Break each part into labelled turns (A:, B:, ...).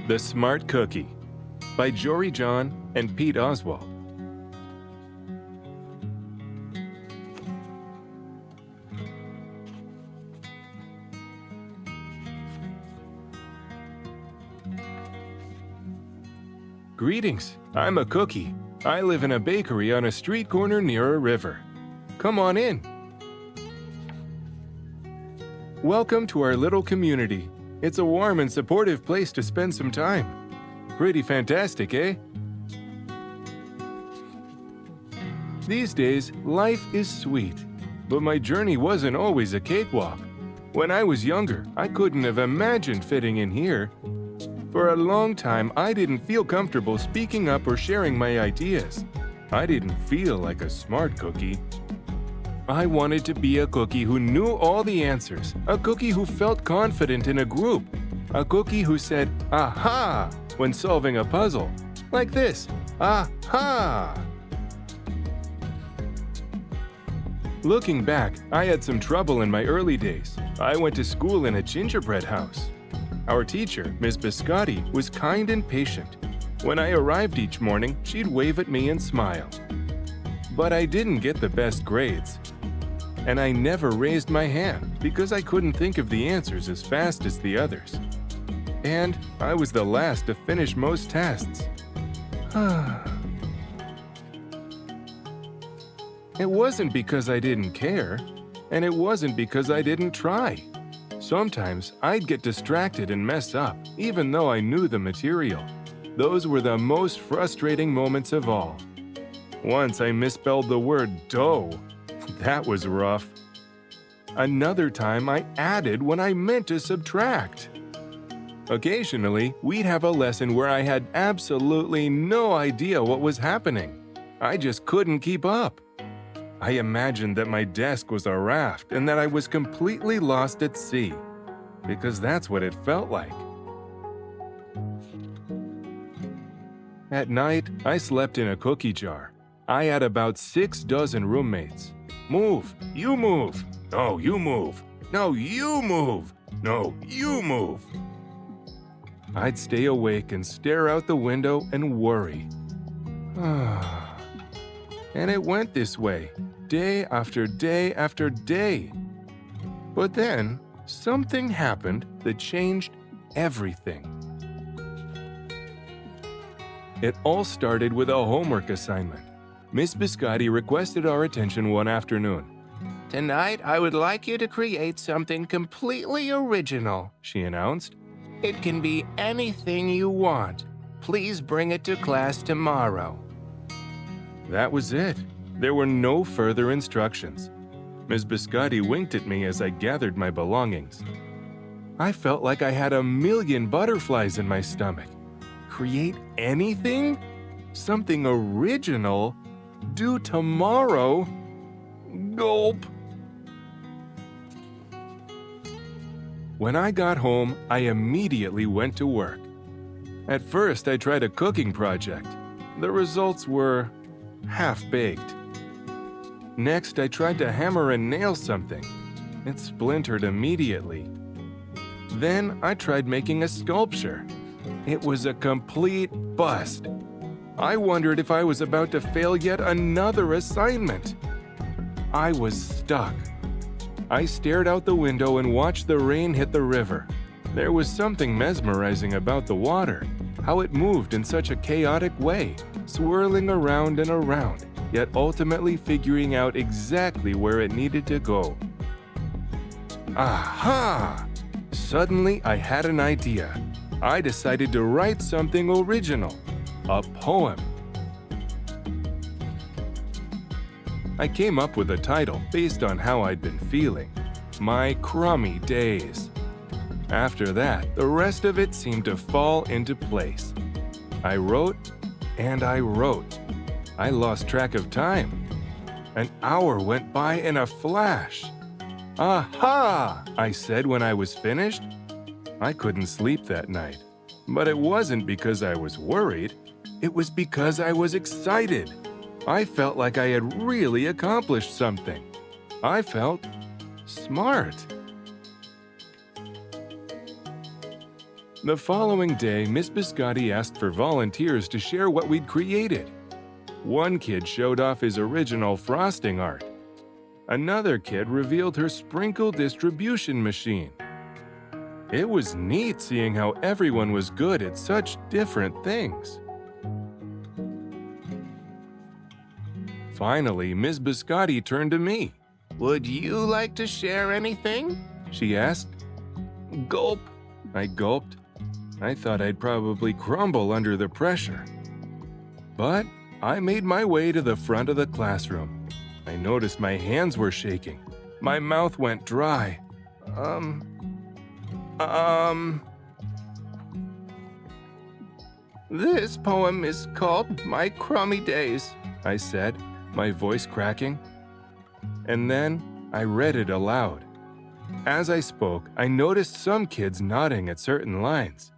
A: The Smart Cookie by Jory John and Pete Oswald. Greetings, I'm a cookie. I live in a bakery on a street corner near a river. Come on in. Welcome to our little community. It's a warm and supportive place to spend some time. Pretty fantastic, eh? These days, life is sweet, but my journey wasn't always a cakewalk. When I was younger, I couldn't have imagined fitting in here. For a long time, I didn't feel comfortable speaking up or sharing my ideas. I didn't feel like a smart cookie. I wanted to be a cookie who knew all the answers, a cookie who felt confident in a group, a cookie who said, "Aha!" when solving a puzzle. Like this, "Aha!" Looking back, I had some trouble in my early days. I went to school in a gingerbread house. Our teacher, Ms. Biscotti, was kind and patient. When I arrived each morning, she'd wave at me and smile. But I didn't get the best grades. And I never raised my hand because I couldn't think of the answers as fast as the others. And I was the last to finish most tests. It wasn't because I didn't care, and it wasn't because I didn't try. Sometimes I'd get distracted and mess up, even though I knew the material. Those were the most frustrating moments of all. Once I misspelled the word dough. That was rough. Another time I added when I meant to subtract. Occasionally, we'd have a lesson where I had absolutely no idea what was happening. I just couldn't keep up. I imagined that my desk was a raft and that I was completely lost at sea, because that's what it felt like. At night, I slept in a cookie jar. I had about 6 dozen roommates. Move, you move. No, you move. No, you move. No, you move. I'd stay awake and stare out the window and worry. And it went this way, day after day after day. But then, something happened that changed everything. It all started with a homework assignment. Miss Biscotti requested our attention one afternoon. "Tonight, I would like you to create something completely original," she announced. "It can be anything you want. Please bring it to class tomorrow." That was it. There were no further instructions. Ms. Biscotti winked at me as I gathered my belongings. I felt like I had a million butterflies in my stomach. Create anything? Something original? Due tomorrow? Gulp. When I got home, I immediately went to work. At first, I tried a cooking project. The results were half-baked. Next, I tried to hammer and nail something. It splintered immediately. Then, I tried making a sculpture. It was a complete bust. I wondered if I was about to fail yet another assignment. I was stuck. I stared out the window and watched the rain hit the river. There was something mesmerizing about the water, how it moved in such a chaotic way, swirling around and around, yet ultimately figuring out exactly where it needed to go. Aha! Suddenly, I had an idea. I decided to write something original, a poem. I came up with a title based on how I'd been feeling, My Crummy Days. After that, the rest of it seemed to fall into place. I wrote and I wrote. I lost track of time. An hour went by in a flash. "Aha!" I said when I was finished. I couldn't sleep that night. But it wasn't because I was worried. It was because I was excited. I felt like I had really accomplished something. I felt smart. The following day, Miss Biscotti asked for volunteers to share what we'd created. One kid showed off his original frosting art. Another kid revealed her sprinkle distribution machine. It was neat seeing how everyone was good at such different things. Finally, Miss Biscotti turned to me.
B: Would you like to share anything?
A: She asked. Gulp. I gulped. I thought I'd probably crumble under the pressure. But I made my way to the front of the classroom. I noticed my hands were shaking. My mouth went dry.
B: This poem is called My Crummy Days,
A: I said, my voice cracking. And then I read it aloud. As I spoke, I noticed some kids nodding at certain lines.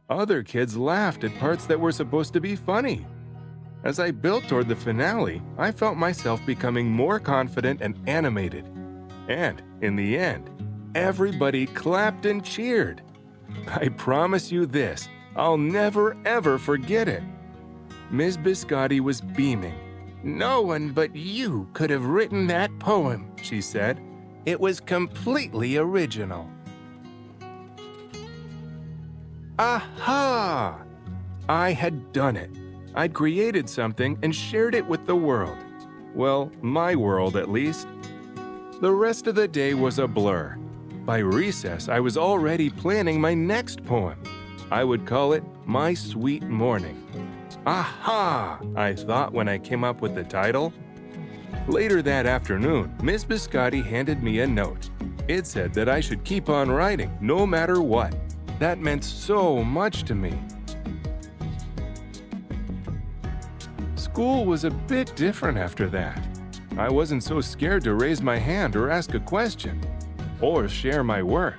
A: Other kids laughed at parts that were supposed to be funny. As I built toward the finale, I felt myself becoming more confident and animated. And, in the end, everybody clapped and cheered. I promise you this, I'll never ever forget it. Ms. Biscotti was beaming.
B: No one but you could have written that poem, she said. It was completely original.
A: Aha! I had done it. I'd created something and shared it with the world. Well, my world at least. The rest of the day was a blur. By recess, I was already planning my next poem. I would call it My Sweet Morning. Aha! I thought when I came up with the title. Later that afternoon, Miss Biscotti handed me a note. It said that I should keep on writing, no matter what. That meant so much to me. School was a bit different after that. I wasn't so scared to raise my hand or ask a question, or share my work.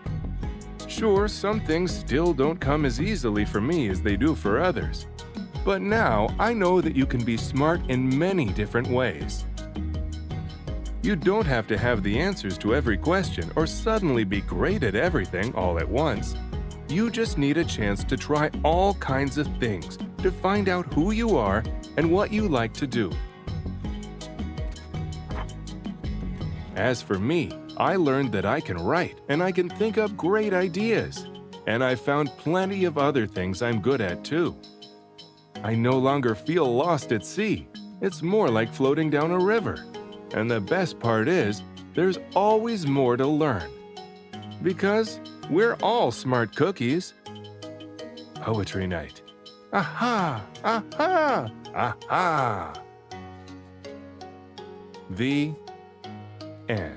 A: Sure, some things still don't come as easily for me as they do for others. But now I know that you can be smart in many different ways. You don't have to have the answers to every question or suddenly be great at everything all at once. You just need a chance to try all kinds of things to find out who you are and what you like to do. As for me, I learned that I can write and I can think up great ideas. And I found plenty of other things I'm good at too. I no longer feel lost at sea. It's more like floating down a river. And the best part is, there's always more to learn. Because we're all smart cookies. Poetry night. Aha! Aha! Aha! The end.